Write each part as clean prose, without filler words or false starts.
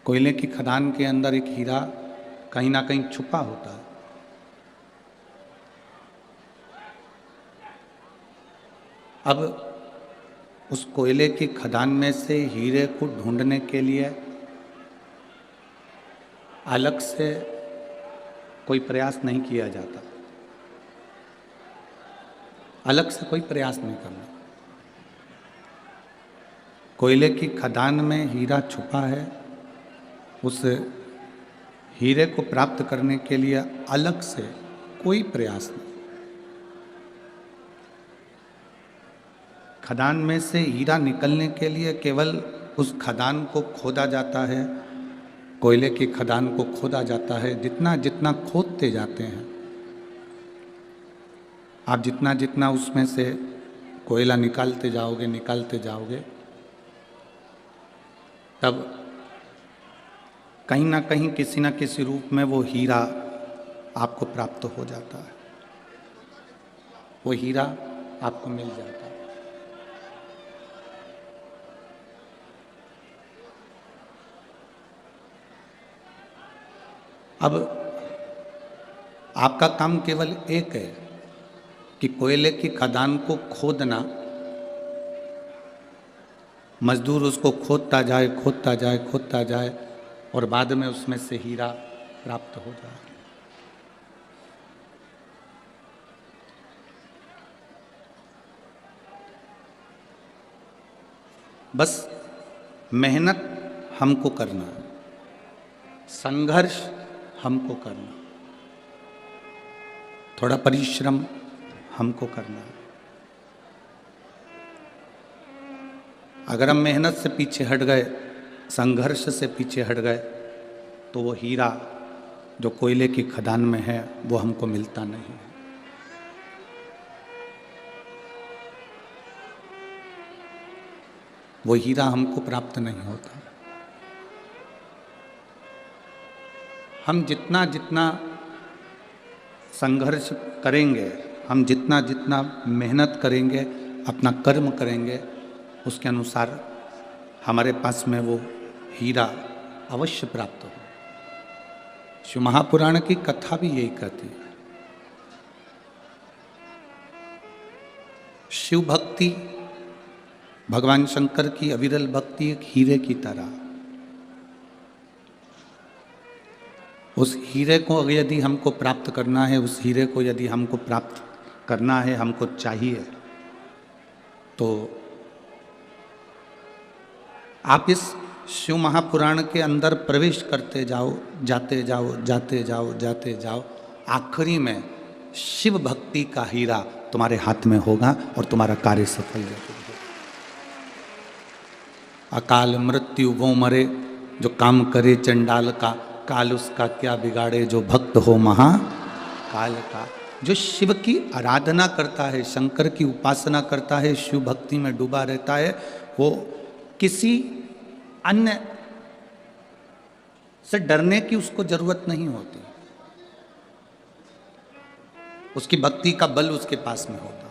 कोयले की खदान के अंदर एक हीरा कहीं ना कहीं छुपा होता है। अब उस कोयले की खदान में से हीरे को ढूंढने के लिए अलग से कोई प्रयास नहीं किया जाता, अलग से कोई प्रयास नहीं करना। कोयले की खदान में हीरा छुपा है, उस हीरे को प्राप्त करने के लिए अलग से कोई प्रयास नहीं। खदान में से हीरा निकलने के लिए केवल उस खदान को खोदा जाता है, कोयले की खदान को खोदा जाता है। जितना जितना खोदते जाते हैं आप, जितना जितना उसमें से कोयला निकालते जाओगे, तब कहीं ना कहीं किसी न किसी रूप में वो हीरा आपको प्राप्त हो जाता है, वो हीरा आपको मिल जाता है। अब आपका काम केवल एक है कि कोयले की खदान को खोदना, मजदूर उसको खोदता जाए और बाद में उसमें से हीरा प्राप्त हो जाए। बस मेहनत हमको करना है, संघर्ष हमको करना, थोड़ा परिश्रम हमको करना है। अगर हम मेहनत से पीछे हट गए, संघर्ष से पीछे हट गए, तो वो हीरा जो कोयले की खदान में है वो हमको मिलता नहीं है। वो हीरा हमको प्राप्त नहीं होता। हम जितना जितना संघर्ष करेंगे, हम जितना जितना मेहनत करेंगे, अपना कर्म करेंगे, उसके अनुसार हमारे पास में वो हीरा अवश्य प्राप्त हो। शिव महापुराण की कथा भी यही कहती है। शिव भक्ति, भगवान शंकर की अविरल भक्ति एक हीरे की तरह। उस हीरे को यदि हमको प्राप्त करना है, उस हीरे को यदि हमको प्राप्त करना है, हमको चाहिए, तो आप इस शिव महापुराण के अंदर प्रवेश करते जाओ, जाते जाओ, आखिरी में शिव भक्ति का हीरा तुम्हारे हाथ में होगा और तुम्हारा कार्य सफल होगा। अकाल मृत्यु वो मरे जो काम करे चंडाल का, काल उसका क्या बिगाड़े जो भक्त हो महाकाल का। जो शिव की आराधना करता है, शंकर की उपासना करता है, शिव भक्ति में डूबा रहता है, वो किसी अन्य से डरने की उसको जरूरत नहीं होती। उसकी भक्ति का बल उसके पास में होता,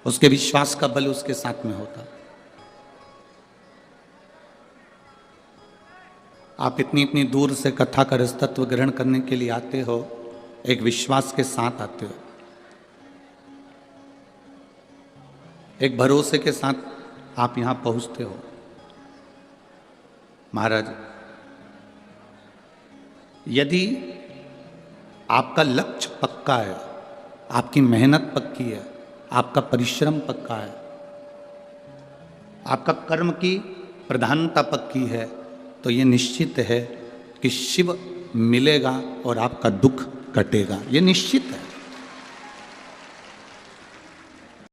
उसके विश्वास का बल उसके साथ में होता। आप इतनी इतनी दूर से कथा का रसतत्व ग्रहण करने के लिए आते हो, एक विश्वास के साथ आते हो, एक भरोसे के साथ आप यहां पहुंचते हो। महाराज, यदि आपका लक्ष्य पक्का है, आपकी मेहनत पक्की है, आपका परिश्रम पक्का है, आपका कर्म की प्रधानता पक्की है, तो ये निश्चित है कि शिव मिलेगा और आपका दुख कटेगा। ये निश्चित है।